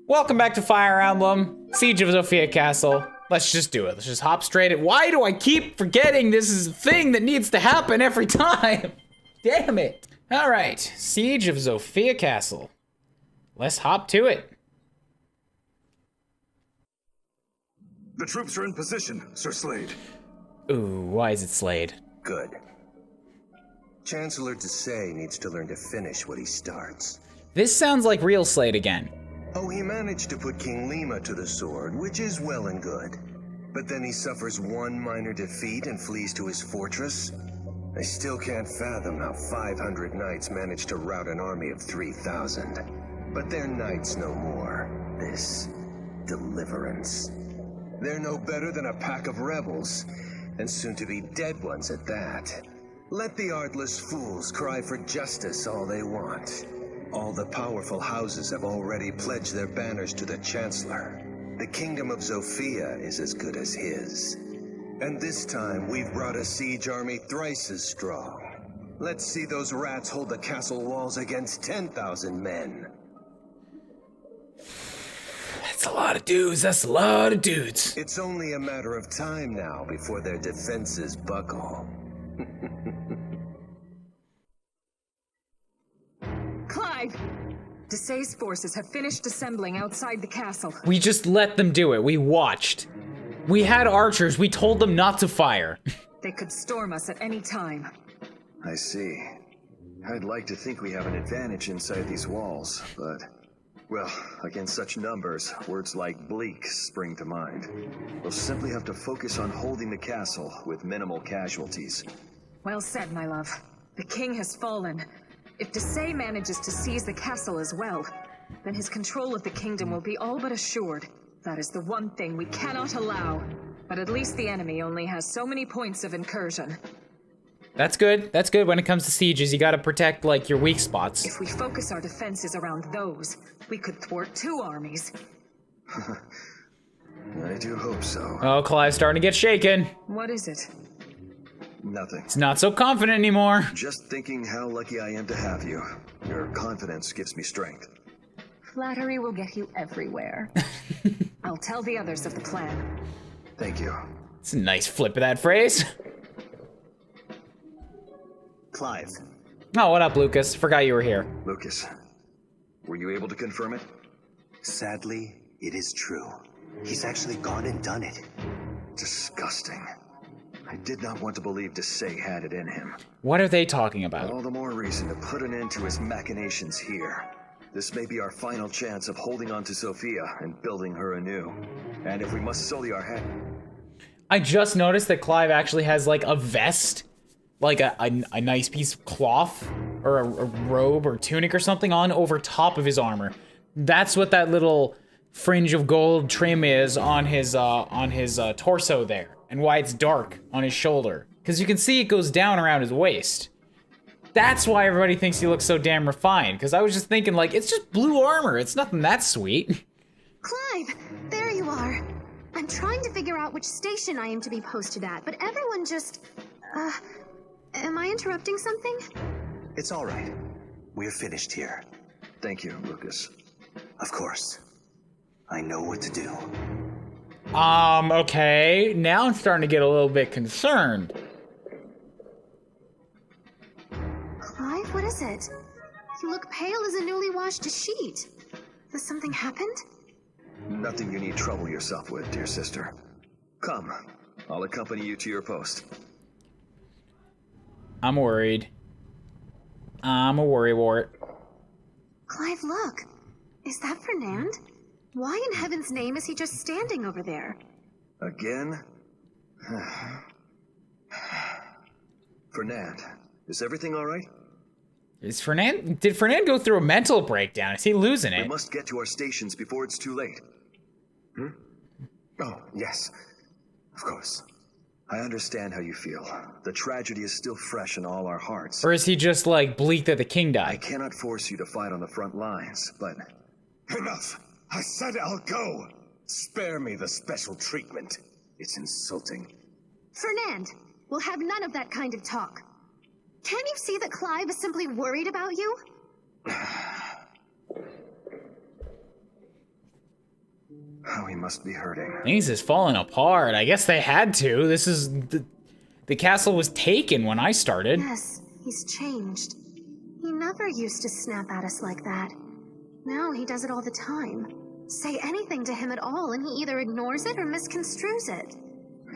Welcome back to Fire Emblem, Siege of Zofia Castle. Let's just do it. Let's just hop straight in. Why do I keep forgetting this is a thing that needs to happen every time? Damn it. All right, Siege of Zofia Castle. Let's hop to it. The troops are in position, Sir Slade. Ooh, why is it Slade? Good. Chancellor Desai needs to learn to finish what he starts. This sounds like real Slade again. Oh, he managed to put King Lima to the sword, which is well and good. But then he suffers one minor defeat and flees to his fortress? I still can't fathom how 500 knights managed to rout an army of 3,000. But they're knights no more. This deliverance. They're no better than a pack of rebels, and soon to be dead ones at that. Let the artless fools cry for justice all they want. All the powerful houses have already pledged their banners to the Chancellor. The kingdom of Zofia is as good as his. And this time, we've brought a siege army thrice as strong. Let's see those rats hold the castle walls against 10,000 men. That's a lot of dudes. That's a lot of dudes. It's only a matter of time now before their defenses buckle. Clive! Desai's forces have finished assembling outside the castle. We just let them do it. We watched. We had archers. We told them not to fire. They could storm us at any time. I see. I'd like to think we have an advantage inside these walls, but... well, against such numbers, words like bleak spring to mind. We'll simply have to focus on holding the castle with minimal casualties. Well said, my love. The king has fallen. If Desai manages to seize the castle as well, then his control of the kingdom will be all but assured. That is the one thing we cannot allow. But at least the enemy only has so many points of incursion. That's good. That's good. When it comes to sieges, you gotta protect, like, your weak spots. If we focus our defenses around those, we could thwart two armies. I do hope so. Oh, Clive's starting to get shaken. What is it? Nothing. He's not so confident anymore. Just thinking how lucky I am to have you. Your confidence gives me strength. Flattery will get you everywhere. I'll tell the others of the plan. Thank you. It's a nice flip of that phrase. Clive. Oh, what up, Lucas? Forgot you were here. Lucas, were you able to confirm it? Sadly, it is true. He's actually gone and done it. Disgusting. I did not want to believe Desai had it in him. What are they talking about? All the more reason to put an end to his machinations here. This may be our final chance of holding on to Zofia and building her anew. And if we must sully our head... I just noticed that Clive actually has, like, a vest. Like a nice piece of cloth. Or a robe or tunic or something on over top of his armor. That's what that little fringe of gold trim is on his torso there. And why it's dark on his shoulder. Because you can see it goes down around his waist. That's why everybody thinks he looks so damn refined. Because I was just thinking, like, it's just blue armor. It's nothing that sweet. Clive, there you are. I'm trying to figure out which station I am to be posted at, but everyone just... am I interrupting something? It's all right. We're finished here. Thank you, Lucas. Of course. I know what to do. Okay. Now I'm starting to get a little bit concerned. Clive, what is it? You look pale as a newly washed sheet. Has something happened? Nothing you need trouble yourself with, dear sister. Come, I'll accompany you to your post. I'm worried. I'm a worrywart. Clive, look. Is that Fernand? Why in heaven's name is he just standing over there? Again? Fernand, is everything all right? Did Fernand go through a mental breakdown? Is he losing We it? must get to our stations before it's too late. Oh, yes. Of course. I understand how you feel. The tragedy is still fresh in all our hearts. Or is he just, like, bleak that the king I died? cannot force you to fight on the front lines, but... Enough! I said I'll go! Spare me the special treatment. It's insulting. Fernand, we'll have none of that kind of talk. Can't you see that Clive is simply worried about you? How he must be hurting. Things is falling apart. I guess they had to. This is... The castle was taken when I started. Yes, he's changed. He never used to snap at us like that. Now he does it all the time. Say anything to him at all, and he either ignores it or misconstrues it.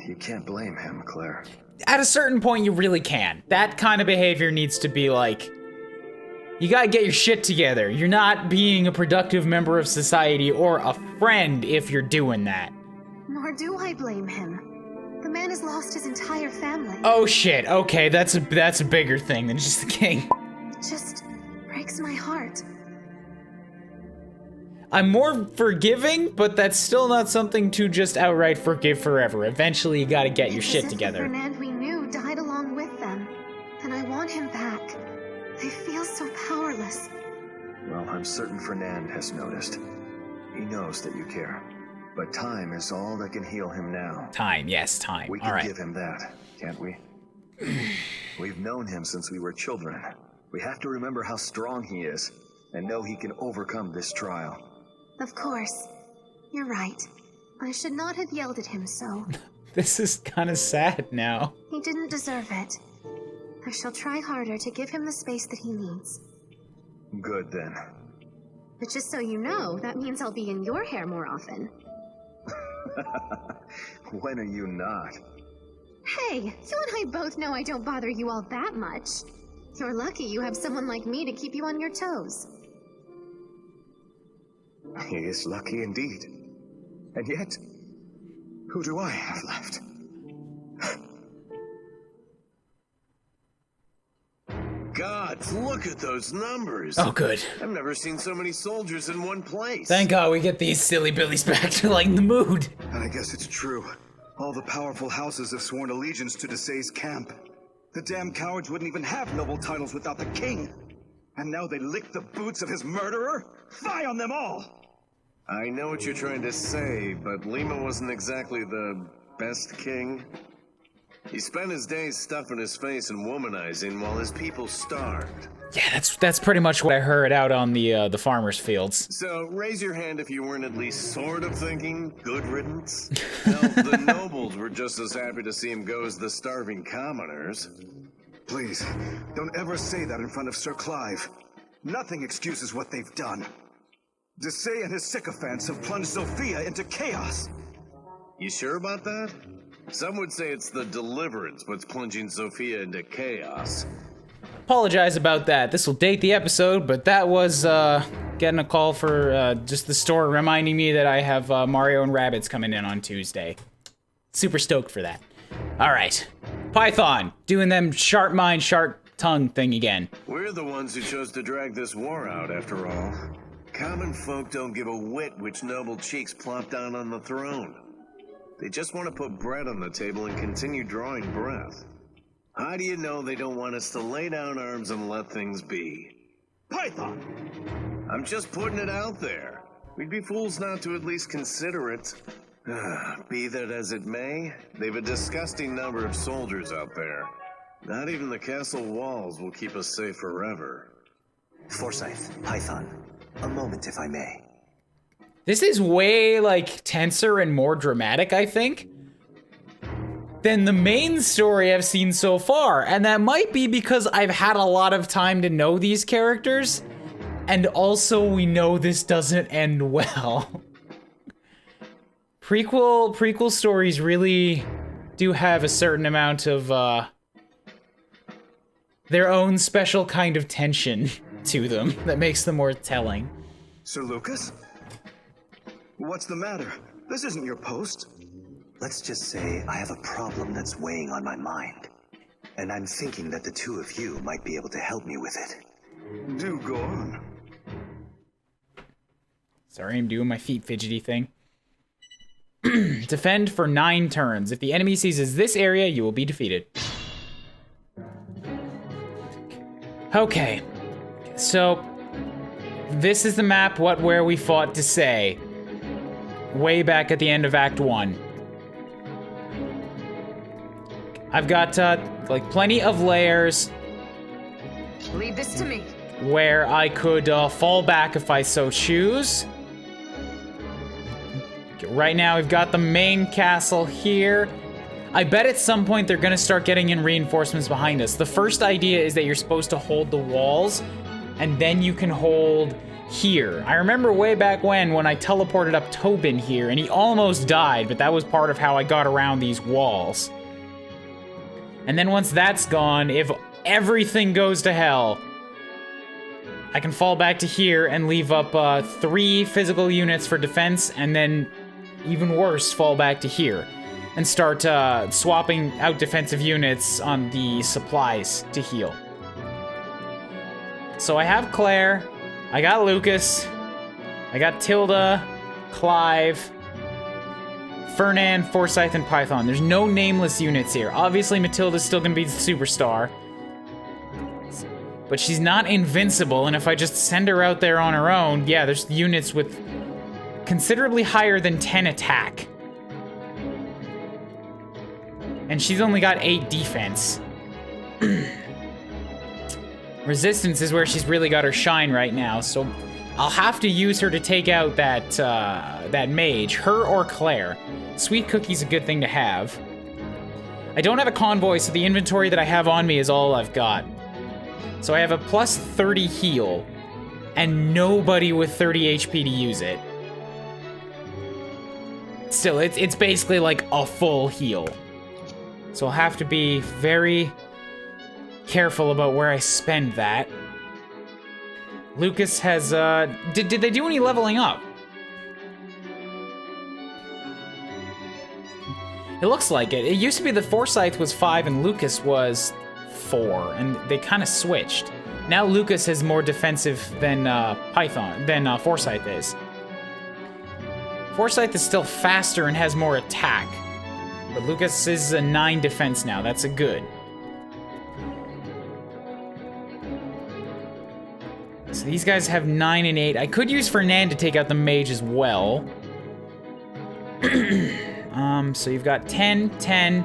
You can't blame him, Claire. At a certain point, you really can. That kind of behavior needs to be like... You gotta get your shit together. You're not being a productive member of society or a friend if you're doing that. Nor do I blame him. The man has lost his entire family. Oh shit, okay, that's a bigger thing than just the king. It just breaks my heart. I'm more forgiving, but that's still not something to just outright forgive forever. Eventually, you gotta get your shit together. The Fernand we knew died along with them, and I want him back. I feel so powerless. Well, I'm certain Fernand has noticed. He knows that you care. But time is all that can heal him now. Time, yes, time. We All can right. give him that, can't we? We've known him since we were children. We have to remember how strong he is, and know he can overcome this trial. Of course. You're right. I should not have yelled at him so. This is kind of sad now. He didn't deserve it. I shall try harder to give him the space that he needs. Good then. But just so you know, that means I'll be in your hair more often. When are you not? Hey, you and I both know I don't bother you all that much. You're lucky you have someone like me to keep you on your toes. He is lucky indeed. And yet, who do I have left? God, look at those numbers. Oh, good. I've never seen so many soldiers in one place. Thank God we get these silly billies back to lighten the mood. And I guess it's true. All the powerful houses have sworn allegiance to Desai's camp. The damn cowards wouldn't even have noble titles without the king. And now they lick the boots of his murderer? Fie on them all! I know what you're trying to say, but Lima wasn't exactly the best king. He spent his days stuffing his face and womanizing while his people starved. Yeah, that's pretty much what I heard out on the farmers' fields. So raise your hand if you weren't at least sort of thinking good riddance. Hell, the nobles were just as happy to see him go as the starving commoners. Please, don't ever say that in front of Sir Clive. Nothing excuses what they've done. Desai and his sycophants have plunged Zofia into chaos. You sure about that? Some would say it's the Deliverance what's plunging Zofia into chaos. Apologize about that. This will date the episode, but that was getting a call for just the store reminding me that I have Mario and Rabbids coming in on Tuesday. Super stoked for that. All right, Python doing them sharp mind, sharp tongue thing again. We're the ones who chose to drag this war out, after all. Common folk don't give a whit which noble cheeks plop down on the throne. They just want to put bread on the table and continue drawing breath. How do you know they don't want us to lay down arms and let things be? Python! I'm just putting it out there. We'd be fools not to at least consider it. Be that as it may, they've a disgusting number of soldiers out there. Not even the castle walls will keep us safe forever. Forsyth, Python, a moment if I may. This is way, like, tenser and more dramatic, I think, than the main story I've seen so far. And that might be because I've had a lot of time to know these characters, and also we know this doesn't end well. Prequel stories really do have a certain amount of, their own special kind of tension to them that makes them worth telling. Sir Lucas? What's the matter? This isn't your post. Let's just say I have a problem that's weighing on my mind. And I'm thinking that the two of you might be able to help me with it. Do go on. Sorry, I'm doing my feet fidgety thing. Defend for 9 turns. If the enemy seizes this area, you will be defeated. Okay. So, this is the map where we fought Desai. Way back at the end of Act 1. I've got, like, plenty of layers Leave this to me. where I could fall back if I so choose. Right now, we've got the main castle here. I bet at some point they're gonna start getting in reinforcements behind us. The first idea is that you're supposed to hold the walls, and then you can hold here. I remember way back when I teleported up Tobin here, and he almost died, but that was part of how I got around these walls. And then once that's gone, if everything goes to hell, I can fall back to here and leave up 3 physical units for defense, and then, even worse, fall back to here. And start swapping out defensive units on the supplies to heal. So I have Claire, I got Lucas, I got Tilda, Clive, Fernand, Forsyth, and Python. There's no nameless units here. Obviously, Matilda's still gonna be the superstar. But she's not invincible, and if I just send her out there on her own, yeah, there's units with considerably higher than 10 attack. And she's only got 8 defense. Resistance is where she's really got her shine right now, so I'll have to use her to take out that mage, her or Claire. Sweet Cookie's a good thing to have. I don't have a convoy, so the inventory that I have on me is all I've got. So I have a plus 30 heal, and nobody with 30 HP to use it. Still, it's basically like a full heal. So I'll have to be very careful about where I spend that. Lucas has, did they do any leveling up? It looks like it. It used to be that Forsyth was 5 and Lucas was 4, and they kind of switched. Now Lucas is more defensive than Forsyth is. Forsyth is still faster and has more attack. But Lucas is a 9 defense now. That's a good. So these guys have 9 and 8. I could use Fernand to take out the mage as well. So you've got 10, 10,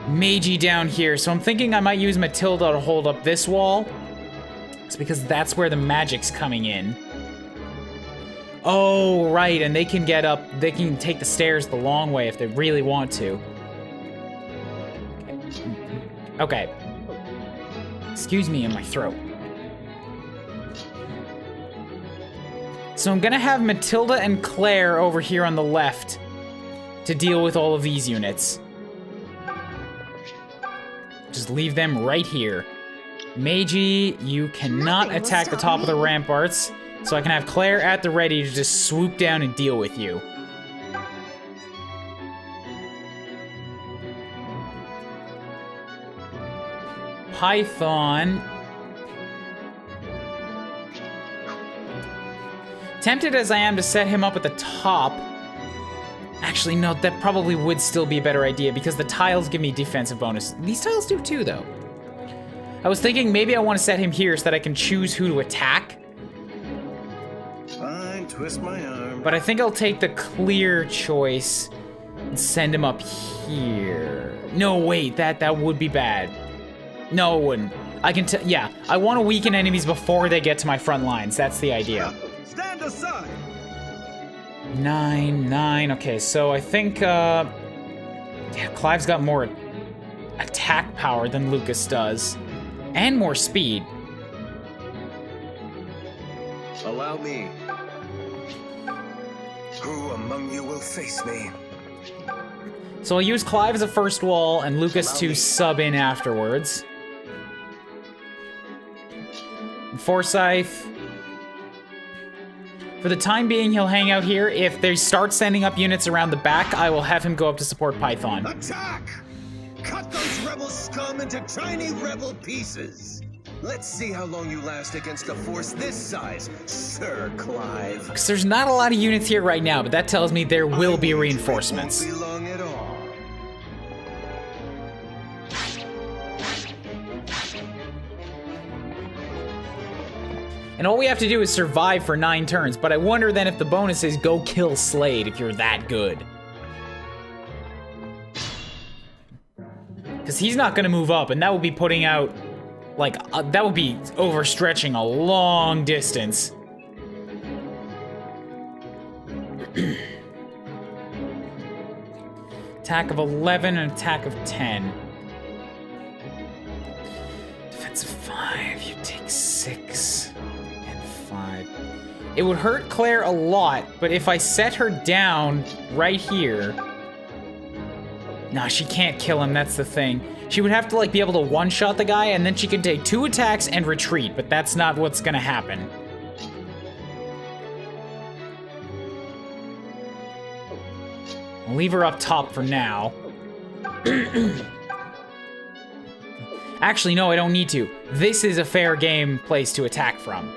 Magey down here. So I'm thinking I might use Matilda to hold up this wall. It's because that's where the magic's coming in. Oh, right, and they can get up, they can take the stairs the long way if they really want to. Okay. Excuse me in my throat. So I'm gonna have Matilda and Claire over here on the left to deal with all of these units. Just leave them right here. Magey, you cannot attack the top of the ramparts. So I can have Claire at the ready to just swoop down and deal with you. Python. Tempted as I am to set him up at the top. Actually, no, that probably would still be a better idea because the tiles give me defensive bonus. These tiles do too, though. I was thinking maybe I want to set him here so that I can choose who to attack. Fine, twist my arm. But I think I'll take the clear choice and send him up here. No, wait, that would be bad. No, it wouldn't. I can yeah, I want to weaken enemies before they get to my front lines. That's the idea. Stand aside! 9, 9. Okay, so I think, yeah, Clive's got more attack power than Lucas does. And more speed. Allow me. Who among you will face me? So I'll use Clive as a first wall and Lucas to sub in afterwards. And Forsyth. For the time being, he'll hang out here. If they start sending up units around the back, I will have him go up to support Python. Attack! Cut those rebel scum into tiny rebel pieces. Let's see how long you last against a force this size, Sir Clive. Because there's not a lot of units here right now, but that tells me there will be reinforcements. Won't be long at all. And all we have to do is survive for 9 turns, but I wonder then if the bonus is go kill Slade if you're that good. Because he's not going to move up, and that would be putting out, like, that would be overstretching a long distance. Attack of 11 and attack of 10. Defensive 5, you take 6 and 5. It would hurt Claire a lot, but if I set her down right here... Nah, she can't kill him, that's the thing. She would have to, like, be able to one-shot the guy, and then she can take 2 attacks and retreat, but that's not what's gonna happen. I'll leave her up top for now. Actually, no, I don't need to. This is a fair game place to attack from.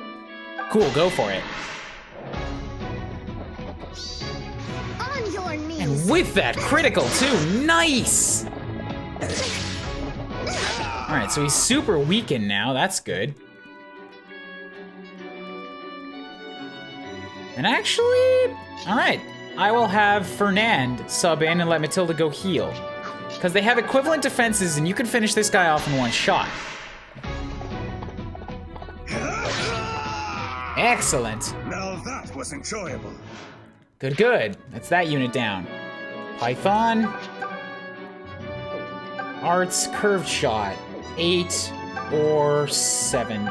Cool, go for it. On your knees. And with that, critical too, nice! Alright, so he's super weakened now, that's good. And actually, alright, I will have Fernand sub in and let Matilda go heal. Because they have equivalent defenses and you can finish this guy off in one shot. Excellent. Now that was enjoyable. Good, good. That's that unit down. Python. Arts, curved shot. 8 or 7.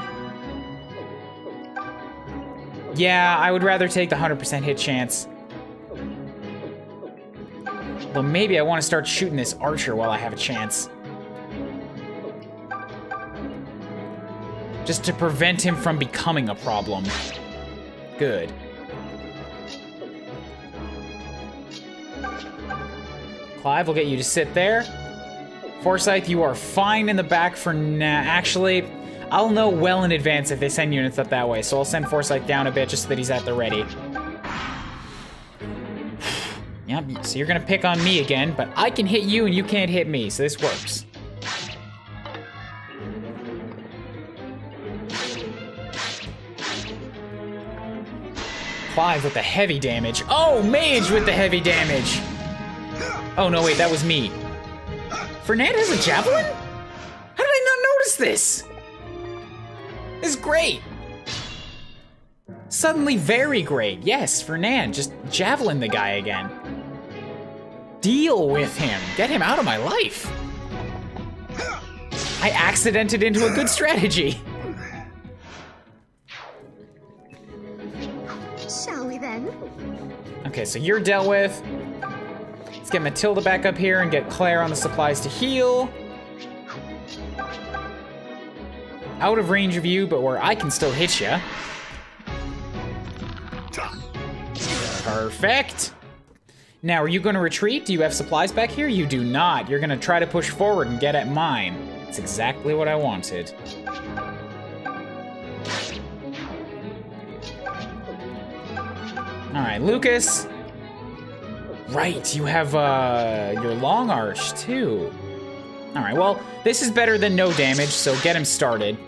Yeah, I would rather take the 100% hit chance. Well, maybe I want to start shooting this archer while I have a chance. Just to prevent him from becoming a problem. Good. Clive, will get you to sit there. Forsyth, you are fine in the back for now. Actually, I'll know well in advance if they send units up that way, so I'll send Forsyth down a bit just so that he's at the ready. Yep, so you're gonna pick on me again, but I can hit you and you can't hit me, so this works. Clive with the heavy damage. Oh, Mage with the heavy damage. Oh, no, wait, that was me. Fernand has a javelin? How did I not notice this? This is great. Suddenly very great. Yes, Fernand, just javelin the guy again. Deal with him. Get him out of my life. I accidented into a good strategy. Shall we then? Okay, so you're dealt with. Let's get Matilda back up here and get Claire on the supplies to heal. Out of range of you, but where I can still hit you. Perfect. Now, are you going to retreat? Do you have supplies back here? You do not. You're going to try to push forward and get at mine. That's exactly what I wanted. All right, Lucas. Right, you have your long arch too. All right, well, this is better than no damage, so get him started.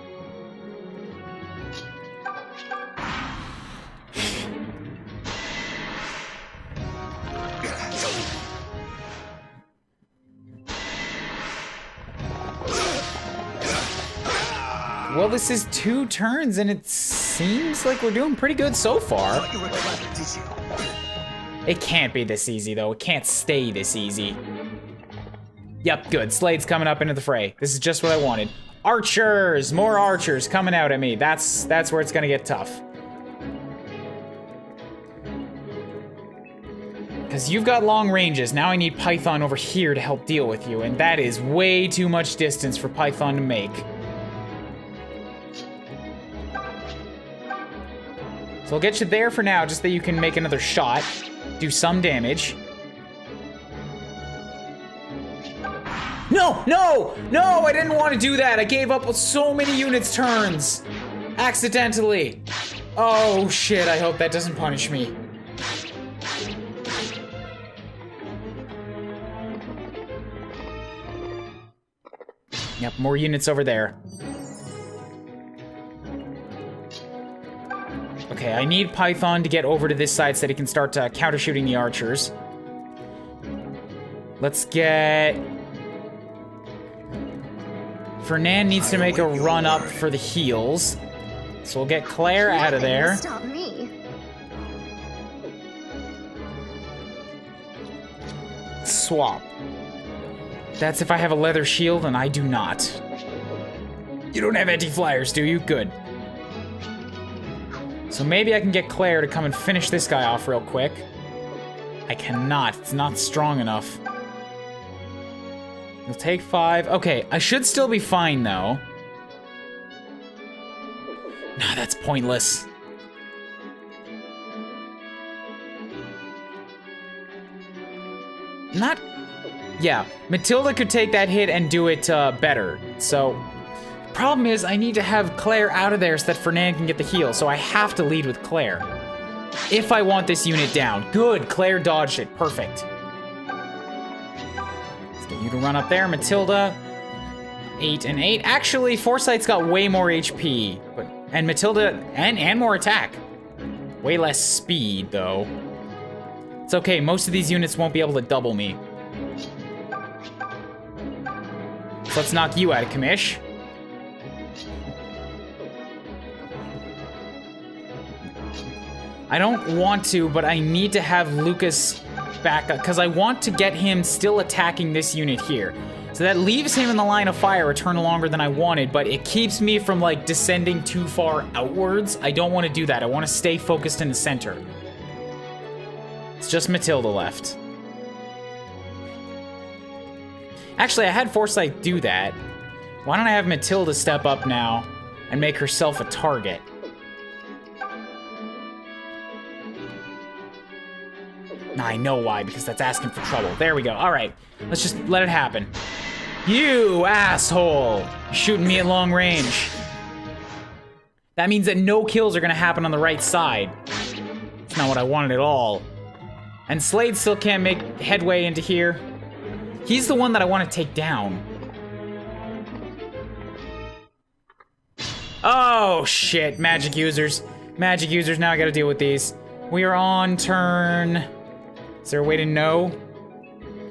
Well, this is 2 turns, and it seems like we're doing pretty good so far. It can't be this easy, though. It can't stay this easy. Yep, good. Slade's coming up into the fray. This is just what I wanted. Archers! More archers coming out at me. That's where it's gonna get tough. Because you've got long ranges. Now I need Python over here to help deal with you, and that is way too much distance for Python to make. So I'll get you there for now, just that you can make another shot. Do some damage. No, no, no, I didn't want to do that. I gave up so many units turns. Accidentally. Oh shit, I hope that doesn't punish me. Yep, more units over there. Okay, I need Python to get over to this side so that he can start counter-shooting the archers. Let's get... Fernand needs to make a run up for the heals. So we'll get Claire out of there. Stop me. swap. That's if I have a leather shield, and I do not. You don't have anti-flyers, do you? Good. So maybe I can get Claire to come and finish this guy off real quick. I cannot. It's not strong enough. You'll take 5. Okay, I should still be fine, though. Nah, that's pointless. Not... Yeah, Matilda could take that hit and do it better. So, problem is I need to have Claire out of there so that Fernand can get the heal. So I have to lead with Claire. If I want this unit down. Good, Claire dodged it. Perfect. Let's get you to run up there, Matilda. 8 and 8. Actually, Foresight's got way more HP. And Matilda, and more attack. Way less speed, though. It's okay, most of these units won't be able to double me. So let's knock you out of commish. I don't want to, but I need to have Lucas back up, because I want to get him still attacking this unit here. So that leaves him in the line of fire a turn longer than I wanted, but it keeps me from, like, descending too far outwards. I don't want to do that. I want to stay focused in the center. It's just Matilda left. Actually, I had Foresight do that. Why don't I have Matilda step up now and make herself a target? Nah, I know why, because that's asking for trouble. There we go. All right, let's just let it happen. You asshole! You're shooting me at long range. That means that no kills are gonna happen on the right side. It's not what I wanted at all. And Slade still can't make headway into here. He's the one that I want to take down. Oh, shit. Magic users. Magic users, now I gotta deal with these. We are on turn... Is there a way to know?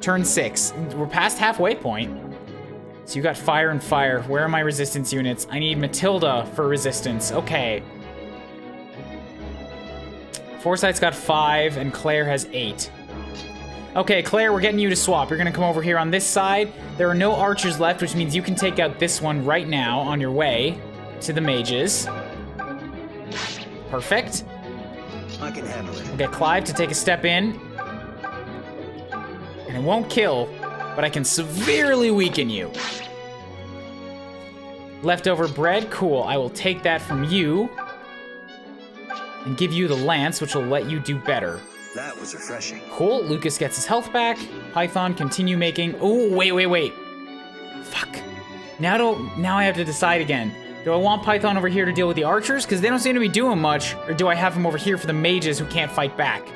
Turn 6. We're past halfway point. So you got fire and fire. Where are my resistance units? I need Matilda for resistance. Okay. Foresight's got 5, and Claire has 8. Okay, Claire, we're getting you to swap. You're gonna come over here on this side. There are no archers left, which means you can take out this one right now on your way to the mages. Perfect. I can handle it. We'll get Clive to take a step in. And it won't kill, but I can severely weaken you. Leftover bread, cool. I will take that from you and give you the lance, which will let you do better. That was refreshing. Cool, Lucas gets his health back. Python, continue making... Oh, wait. Fuck. Now I have to decide again. Do I want Python over here to deal with the archers? Because they don't seem to be doing much. Or do I have him over here for the mages who can't fight back?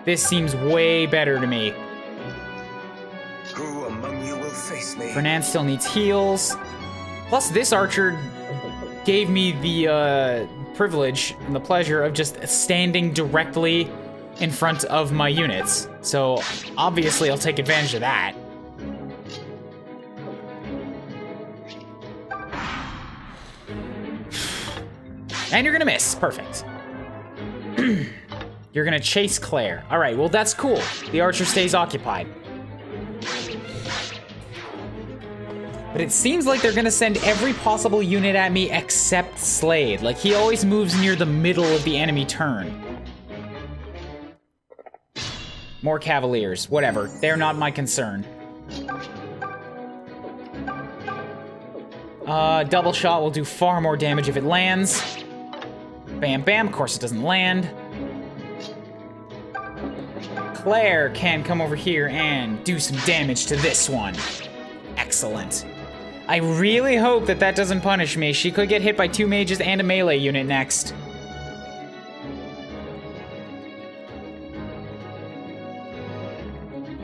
This seems way better to me. Who among you will face me? Fernand still needs heals. Plus, this archer gave me the privilege and the pleasure of just standing directly in front of my units. So, obviously, I'll take advantage of that. And you're gonna miss. Perfect. You're gonna chase Claire. All right, well, that's cool. The archer stays occupied. But it seems like they're gonna send every possible unit at me except Slade. Like, he always moves near the middle of the enemy turn. More Cavaliers, whatever. They're not my concern. Double shot will do far more damage if it lands. Bam, bam, of course it doesn't land. Claire can come over here and do some damage to this one. Excellent. I really hope that doesn't punish me. She could get hit by 2 mages and a melee unit next.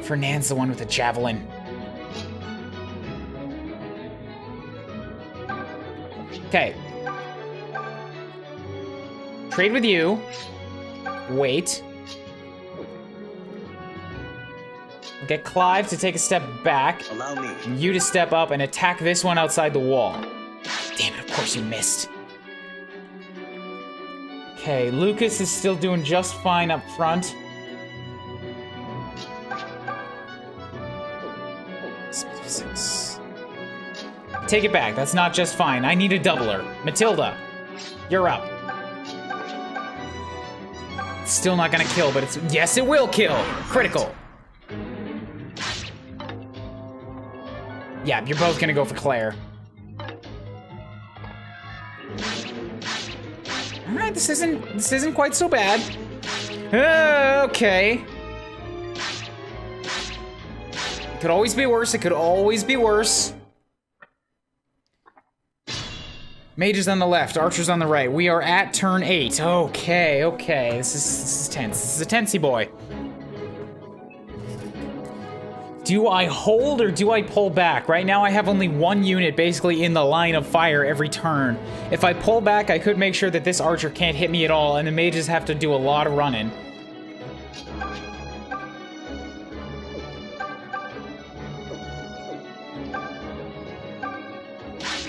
Fernand's the one with the javelin. Okay. Trade with you. Wait. We'll get Clive to take a step back. Allow me. And you to step up and attack this one outside the wall. Damn it, of course you missed. Okay, Lucas is still doing just fine up front. take it back. That's not just fine. I need a doubler. Matilda, you're up. Still not gonna kill, but it's... Yes, it will kill! Critical. Yeah, you're both gonna go for Claire. Alright, this isn't quite so bad. Okay. It could always be worse, it could always be worse. Mages on the left, archers on the right. We are at turn 8. Okay, okay. This is tense. This is a tensey boy. Do I hold or do I pull back? Right now I have only one unit basically in the line of fire every turn. If I pull back, I could make sure that this archer can't hit me at all, and the mages have to do a lot of running.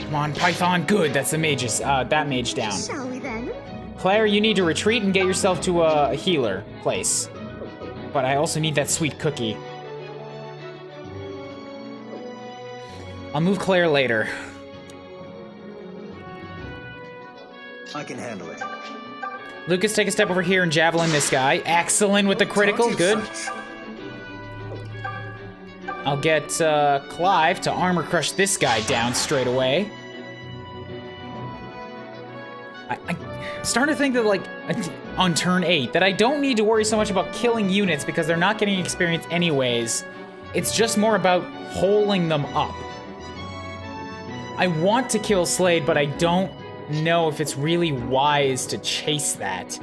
Come on, Python. Good, that's the mages. That mage down. Shall we then? Claire, you need to retreat and get yourself to a healer place. But I also need that sweet cookie. I'll move Claire later. I can handle it. Lucas, take a step over here and javelin this guy. Excellent with the critical. Good. I'll get Clive to armor crush this guy down straight away. I'm starting to think that, like, on turn 8, that I don't need to worry so much about killing units because they're not getting experience anyways. It's just more about holding them up. I want to kill Slade, but I don't know if it's really wise to chase that.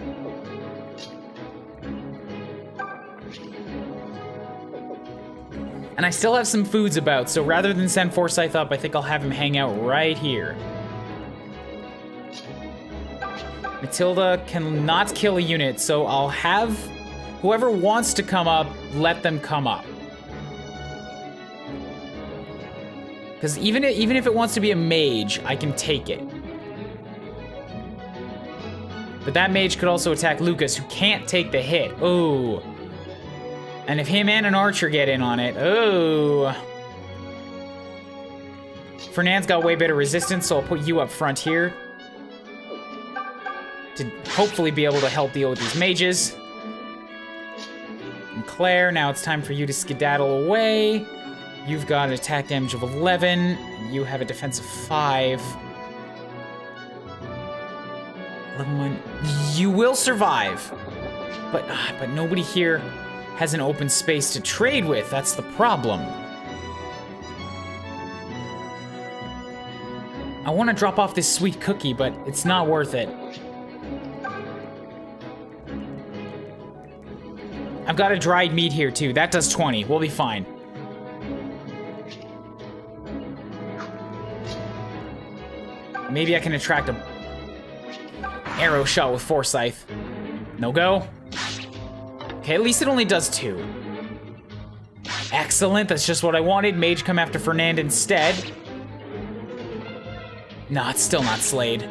And I still have some foods about, so rather than send Forsyth up, I think I'll have him hang out right here. Matilda cannot kill a unit, so I'll have whoever wants to come up, let them come up. Because even if it wants to be a mage, I can take it. But that mage could also attack Lucas, who can't take the hit. Ooh. And if him and an archer get in on it, ooh. Fernand's got way better resistance, so I'll put you up front here. To hopefully be able to help deal with these mages. And Claire, now it's time for you to skedaddle away. You've got an attack damage of 11, and you have a defense of 5. 11. You will survive, but nobody here has an open space to trade with. That's the problem. I want to drop off this sweet cookie, but it's not worth it. I've got a dried meat here too. That does 20. We'll be fine. Maybe I can attract a arrow shot with Forsyth. No go. Okay, at least it only does 2. Excellent, that's just what I wanted. Mage come after Fernand instead. No, it's still not Slade.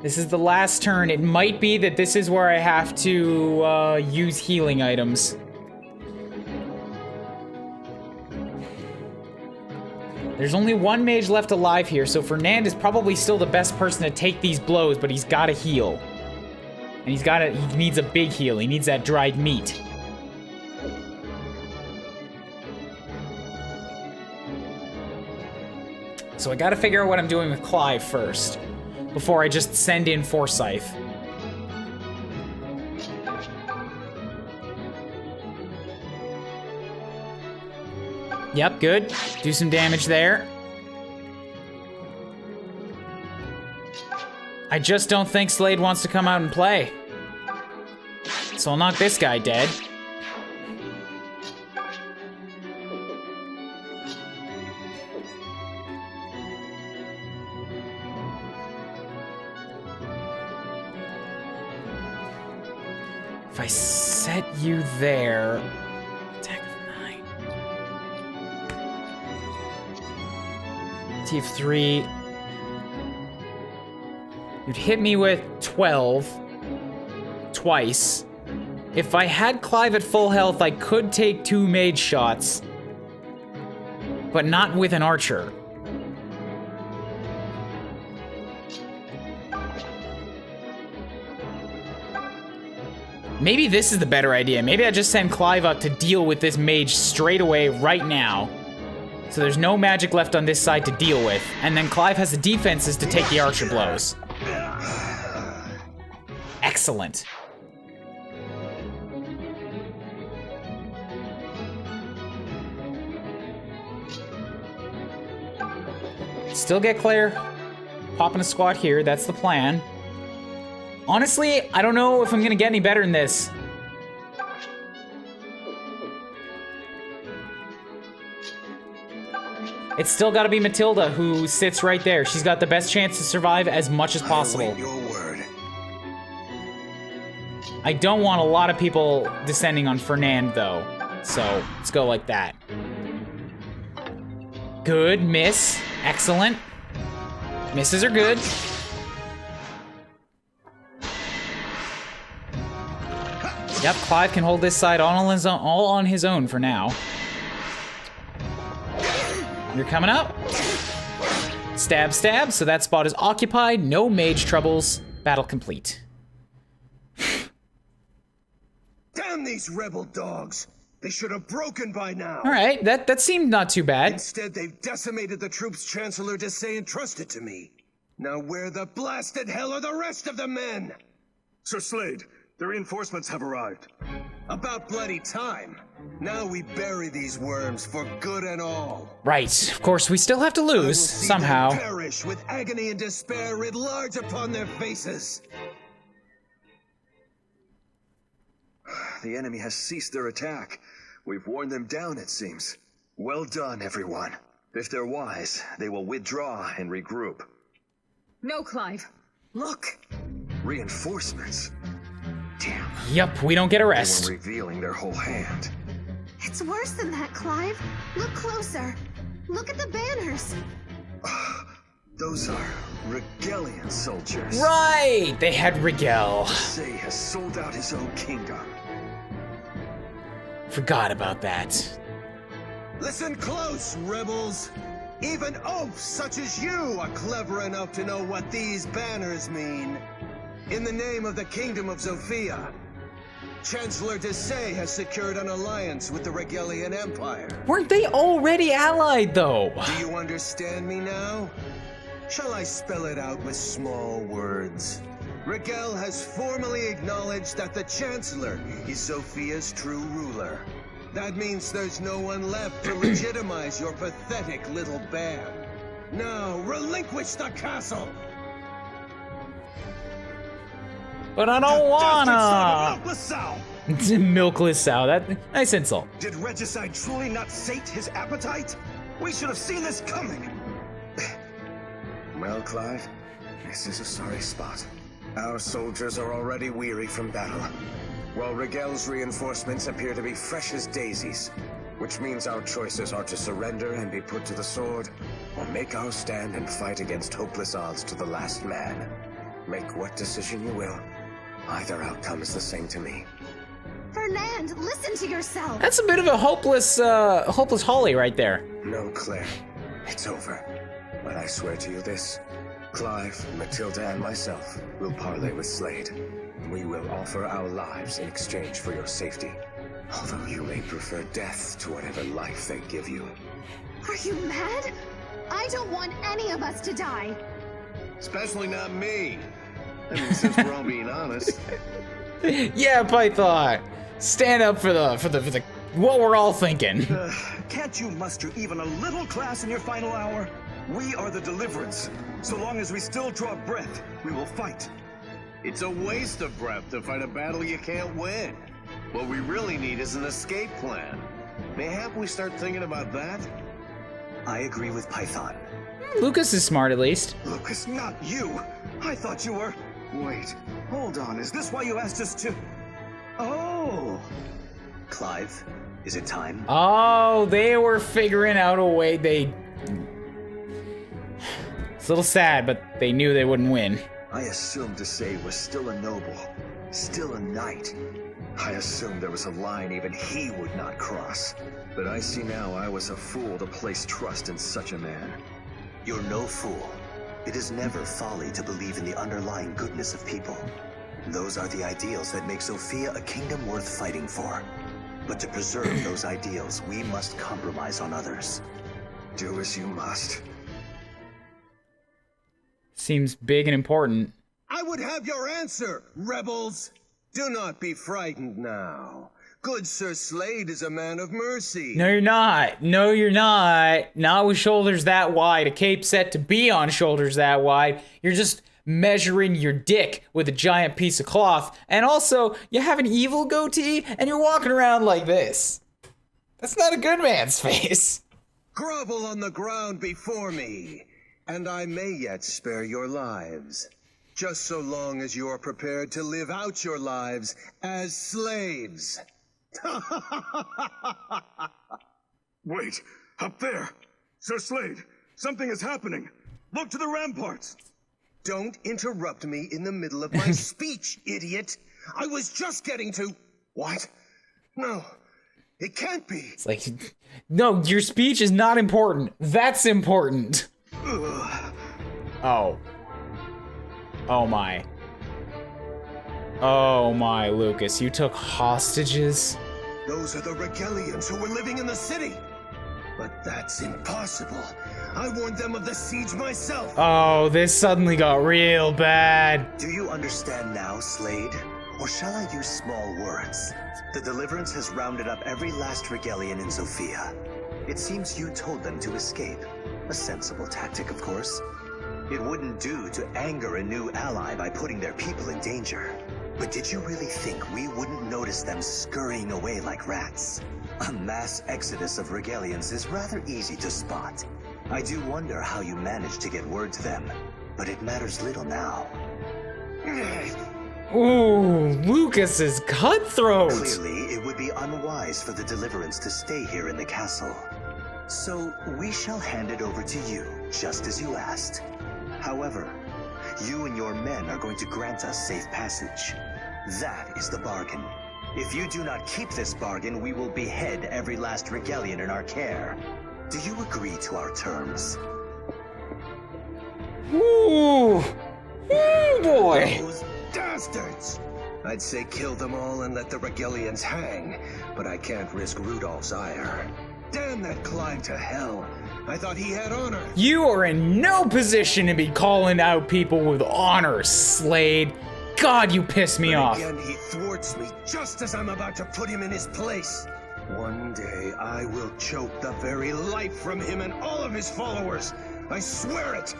This is the last turn. It might be that this is where I have to use healing items. There's only one mage left alive here, so Fernand is probably still the best person to take these blows, but he's gotta heal. And he needs a big heal. He needs that dried meat. So I gotta figure out what I'm doing with Clive first, before I just send in Forsyth. Yep, good. Do some damage there. I just don't think Slade wants to come out and play. So I'll knock this guy dead. If I set you there... Attack of 9. TF3. You'd hit me with 12 twice. If I had Clive at full health, I could take 2 mage shots, but not with an archer. Maybe this is the better idea. Maybe I just send Clive out to deal with this mage straight away right now. So there's no magic left on this side to deal with. And then Clive has the defenses to take the archer blows. Excellent. Still get Claire. Popping a squat here, that's the plan. Honestly, I don't know if I'm gonna get any better than this. It's still gotta be Matilda who sits right there. She's got the best chance to survive as much as possible. Await your word. I don't want a lot of people descending on Fernand though. So let's go like that. Good, miss. Excellent. Misses are good. Yep, Clive can hold this side all on his own for now. You're coming up. Stab, stab, so that spot is occupied. No mage troubles. Battle complete. Damn these rebel dogs! They should have broken by now. All right, that seemed not too bad. Instead, they've decimated the troops Chancellor Desai entrusted to me. Now where the blasted hell are the rest of the men? Sir Slade, the reinforcements have arrived. About bloody time. Now we bury these worms for good and all. Right, of course, we still have to I will lose, see somehow. them perish with agony and despair writ large upon their faces. The enemy has ceased their attack. We've worn them down, it seems. Well done, everyone. If they're wise, they will withdraw and regroup. No, Clive. Look. Reinforcements? Damn. Yup, we don't get a They rest. were revealing their whole hand. It's worse than that, Clive. Look closer. Look at the banners. Those are Regalian soldiers. Right, they had Rigel. Desai has sold out his own kingdom. Forgot about that. Listen close, rebels. Even oafs such as you are clever enough to know what these banners mean. In the name of the Kingdom of Zofia, Chancellor Desai has secured an alliance with the Regalian Empire. Weren't they already allied, though? Do you understand me now? Shall I spell it out with small words? Regel has formally acknowledged that the Chancellor is Zofia's true ruler. That means there's no one left to legitimize your pathetic little band. Now, relinquish the castle! But I don't wanna. Milkless sow! Milkless sow. That nice insult. Did Regicide truly not sate his appetite? We should have seen this coming. Well, Clive, this is a sorry spot. Our soldiers are already weary from battle, while Regel's reinforcements appear to be fresh as daisies, which means our choices are to surrender and be put to the sword, or make our stand and fight against hopeless odds to the last man. Make what decision you will. Either outcome is the same to me. Fernand, listen to yourself. That's a bit of a hopeless Holly right there. No, Claire. It's over. But I swear to you this. Clive, Matilda, and myself will parley with Slade. We will offer our lives in exchange for your safety. Although you may prefer death to whatever life they give you. Are you mad? I don't want any of us to die. Especially not me. I mean, since we're all being honest. Yeah, Python. Stand up for the what we're all thinking. Can't you muster even a little class in your final hour? We are the deliverance. So long as we still draw breath, we will fight. It's a waste of breath to fight a battle you can't win. What we really need is an escape plan. Mayhap we start thinking about that? I agree with Python. Lucas is smart at least. Lucas, not you. I thought you were... Wait, hold on. Is this why you asked us to... Oh. Clive, is it time? Oh, they were figuring out a way. It's a little sad, but they knew they wouldn't win. I assumed Desai was still a noble, still a knight. I assumed there was a line even he would not cross. But I see now I was a fool to place trust in such a man. You're no fool. It is never folly to believe in the underlying goodness of people. Those are the ideals that make Zofia a kingdom worth fighting for. But to preserve those ideals, we must compromise on others. Do as you must. Seems big and important. I would have your answer, rebels! Do not be frightened now. Good Sir Slade is a man of mercy. No, you're not. No, you're not. Not with shoulders that wide. A cape set to be on shoulders that wide. You're just measuring your dick with a giant piece of cloth. And also, you have an evil goatee and you're walking around like this. That's not a good man's face. Grovel on the ground before me, and I may yet spare your lives. Just so long as you're prepared to live out your lives as slaves. Wait, up there! Sir Slade, something is happening! Look to the ramparts! Don't interrupt me in the middle of my speech, idiot! I was just getting to... What? No, it can't be. It's like, no, your speech is not important. That's important. Oh. Oh my. Oh my, Lucas, you took hostages? Those are the Regalians who were living in the city. But that's impossible. I warned them of the siege myself. Oh, this suddenly got real bad. Do you understand now, Slade? Or shall I use small words? The Deliverance has rounded up every last Regalian in Zofia. It seems you told them to escape. A sensible tactic, of course. It wouldn't do to anger a new ally by putting their people in danger. But did you really think we wouldn't notice them scurrying away like rats? A mass exodus of Regalians is rather easy to spot. I do wonder how you managed to get word to them, but it matters little now. Ooh, Lucas is cutthroat. Clearly, it would be unwise for the Deliverance to stay here in the castle. So, we shall hand it over to you, just as you asked. However, you and your men are going to grant us safe passage. That is the bargain. If you do not keep this bargain, we will behead every last Regalian in our care. Do you agree to our terms? Ooh. Ooh, boy. Those bastards! I'd say kill them all and let the Regalians hang, but I can't risk Rudolph's ire. Damn that Clive to hell. I thought he had honor. You are in no position to be calling out people with honor, Slade. God, you piss me off. Again, he thwarts me just as I'm about to put him in his place. One day, I will choke the very life from him and all of his followers. I swear it.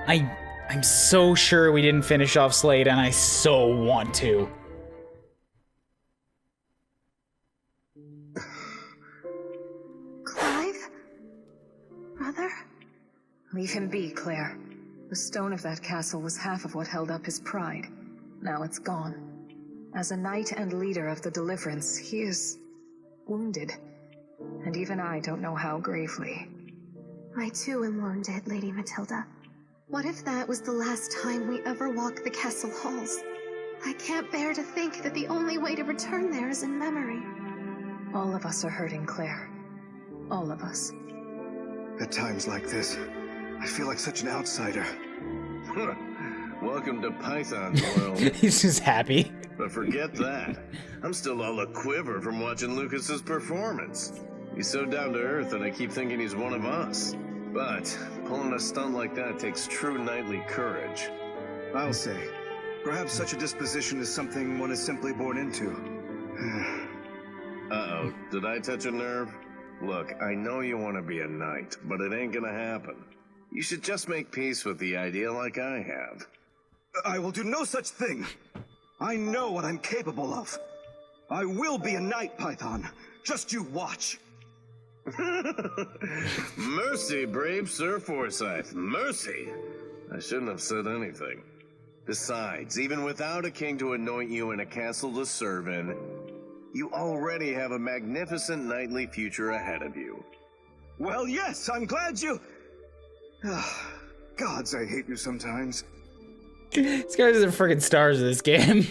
I'm so sure we didn't finish off Slade, and I so want to. Clive? Brother? Leave him be, Claire. The stone of that castle was half of what held up his pride. Now it's gone. As a knight and leader of the Deliverance, he is wounded. And even I don't know how gravely. I too am wounded, Lady Matilda. What if that was the last time we ever walk the castle halls? I can't bear to think that the only way to return there is in memory. All of us are hurting, Claire. All of us. At times like this, I feel like such an outsider. Welcome to Python's world. He's just happy. But forget that. I'm still all a quiver from watching Lucas's performance. He's so down to earth that I keep thinking he's one of us. But pulling a stunt like that takes true knightly courage. I'll say, perhaps such a disposition is something one is simply born into. Uh-oh, did I touch a nerve? Look, I know you want to be a knight, but it ain't gonna happen. You should just make peace with the idea like I have. I will do no such thing. I know what I'm capable of. I will be a knight, Python. Just you watch. Mercy, brave Sir Forsyth. Mercy! I shouldn't have said anything. Besides, even without a king to anoint you and a castle to serve in, you already have a magnificent knightly future ahead of you. Well, yes, I'm glad you... Gods, I hate you sometimes. These guys are freaking stars of this game.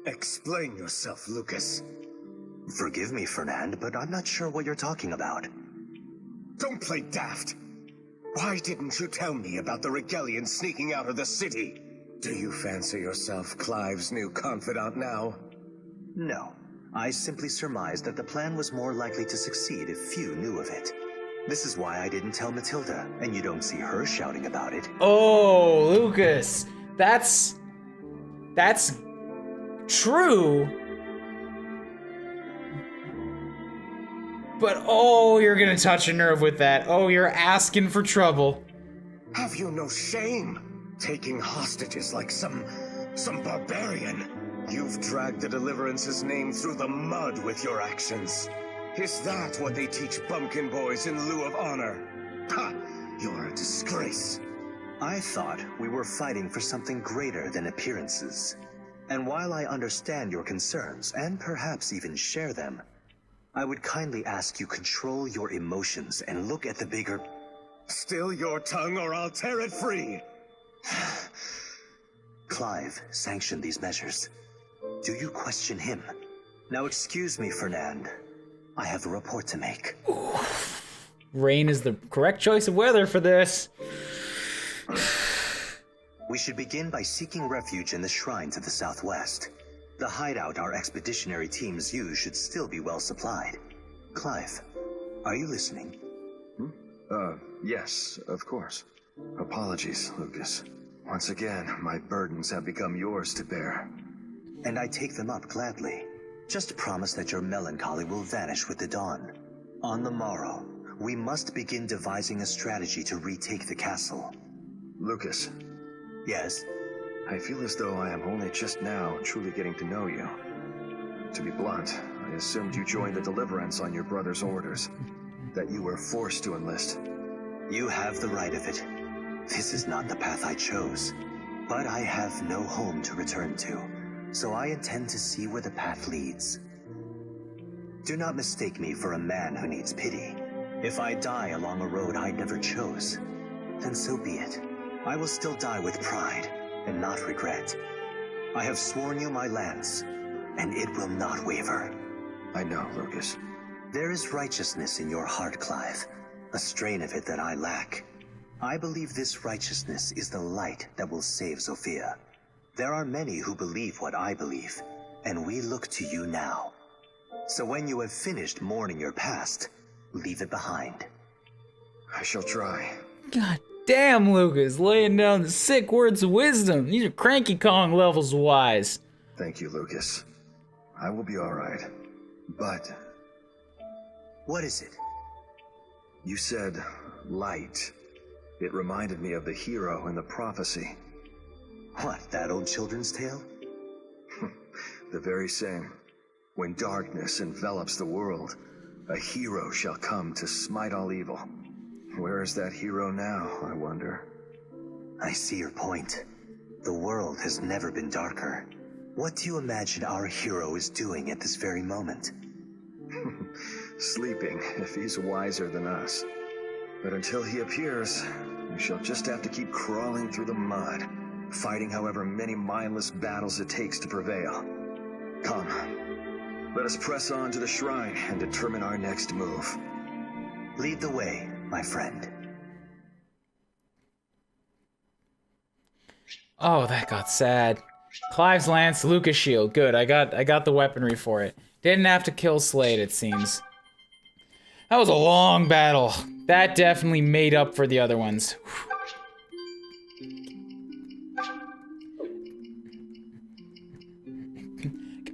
Explain yourself, Lucas. Forgive me, Fernand, but I'm not sure what you're talking about. Don't play daft. Why didn't you tell me about the Regalians sneaking out of the city? Do you fancy yourself Clive's new confidant now? No. I simply surmised that the plan was more likely to succeed if few knew of it. This is why I didn't tell Matilda, and you don't see her shouting about it. Oh, Lucas. That's true. But oh, you're gonna touch a nerve with that. Oh, you're asking for trouble. Have you no shame? Taking hostages like some barbarian. You've dragged the Deliverance's name through the mud with your actions. Is that what they teach bumpkin boys in lieu of honor? Ha! You're a disgrace. I thought we were fighting for something greater than appearances. And while I understand your concerns, and perhaps even share them, I would kindly ask you control your emotions and look at the bigger... Still your tongue or I'll tear it free! Clive sanctioned these measures. Do you question him? Now excuse me, Fernand. I have a report to make. Rain is the correct choice of weather for this. We should begin by seeking refuge in the shrine to the southwest. The hideout our expeditionary teams use should still be well supplied. Clive, are you listening? Yes, of course. Apologies, Lucas. Once again, my burdens have become yours to bear. And I take them up gladly. Just promise that your melancholy will vanish with the dawn. On the morrow, we must begin devising a strategy to retake the castle. Lucas. Yes? I feel as though I am only just now truly getting to know you. To be blunt, I assumed you joined the Deliverance on your brother's orders. That you were forced to enlist. You have the right of it. This is not the path I chose. But I have no home to return to, so I intend to see where the path leads. Do not mistake me for a man who needs pity. If I die along a road I never chose, then so be it. I will still die with pride and not regret. I have sworn you my lands, and it will not waver. I know, Lucas. There is righteousness in your heart, Clive, a strain of it that I lack. I believe this righteousness is the light that will save Zofia. There are many who believe what I believe, and we look to you now. So when you have finished mourning your past, leave it behind. I shall try. God damn, Lucas, laying down the sick words of wisdom. These are Cranky Kong levels wise. Thank you, Lucas. I will be alright. But... What is it? You said light. It reminded me of the hero in the prophecy. What, that old children's tale? The very same. When darkness envelops the world, a hero shall come to smite all evil. Where is that hero now, I wonder? I see your point. The world has never been darker. What do you imagine our hero is doing at this very moment? Sleeping, if he's wiser than us. But until he appears, we shall just have to keep crawling through the mud, fighting however many mindless battles it takes to prevail. Come, let us press on to the shrine and determine our next move. Lead the way, my friend. Oh, that got sad. Clive's lance, Lucas shield. Good, I got the weaponry for it. Didn't have to kill Slade, it seems. That was a long battle. That definitely made up for the other ones.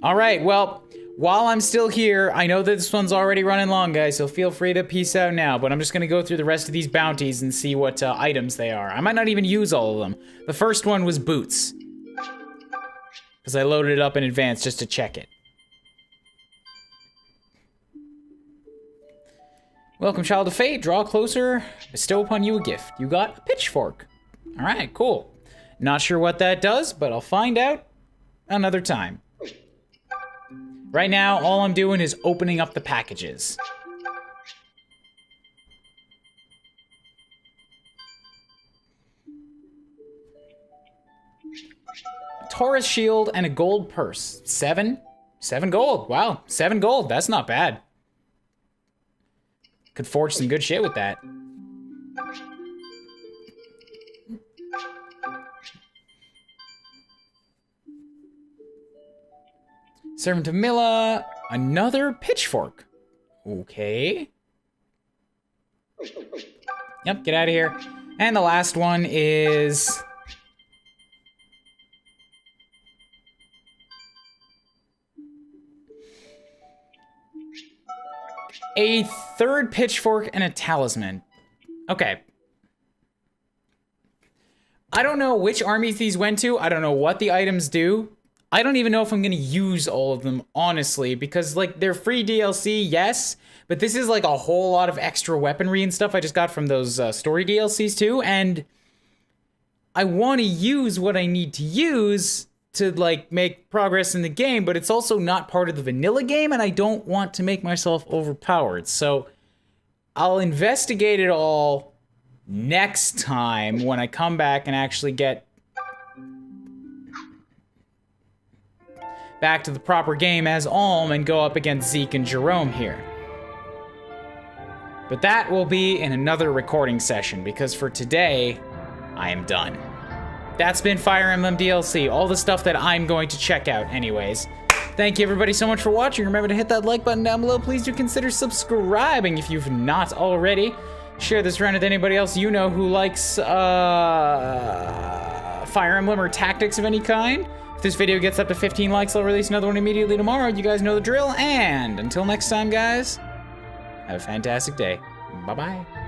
Alright, well, while I'm still here, I know that this one's already running long, guys, so feel free to peace out now, but I'm just gonna go through the rest of these bounties and see what items they are. I might not even use all of them. The first one was boots, because I loaded it up in advance just to check it. Welcome, child of fate. Draw closer. Bestow upon you a gift. You got a pitchfork. All right, cool. Not sure what that does, but I'll find out another time. Right now, all I'm doing is opening up the packages. porous shield, and a gold purse. 7 gold. Wow, 7 gold. That's not bad. Could forge some good shit with that. Servant of Milla, another pitchfork. Okay. Yep, get out of here. And the last one is... a third pitchfork and a talisman. Okay. I don't know which armies these went to. I don't know what the items do. I don't even know if I'm gonna use all of them, honestly, because, like, they're free DLC, yes, but this is, like, a whole lot of extra weaponry and stuff I just got from those story DLCs, too, and I want to use what I need to use to, like, make progress in the game, but it's also not part of the vanilla game, and I don't want to make myself overpowered, so I'll investigate it all next time when I come back and actually get back to the proper game as Alm and go up against Zeke and Jerome here. But that will be in another recording session, because for today, I am done. That's been Fire Emblem DLC, all the stuff that I'm going to check out anyways. Thank you everybody so much for watching. Remember to hit that like button down below. Please do consider subscribing if you've not already. Share this around with anybody else you know who likes Fire Emblem or tactics of any kind. If this video gets up to 15 likes, I'll release another one immediately tomorrow. You guys know the drill, and until next time, guys, have a fantastic day. Bye-bye.